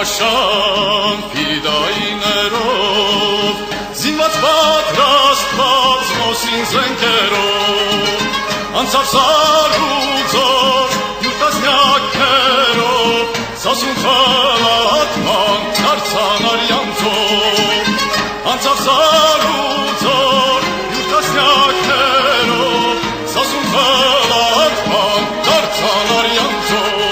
Աշան ֆիդայիներով զինված պատրաստված մոսին զենքերով անցավ սարուձոր յուր տասնյակներով սասուն խլատման դարձան արյանցով անցավ սարուձոր յուր տասնյակներով սասուն խլատման դարձան արյանցով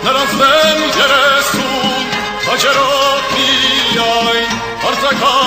նրանց դեմ երեսուն քաջերով միայն արձակա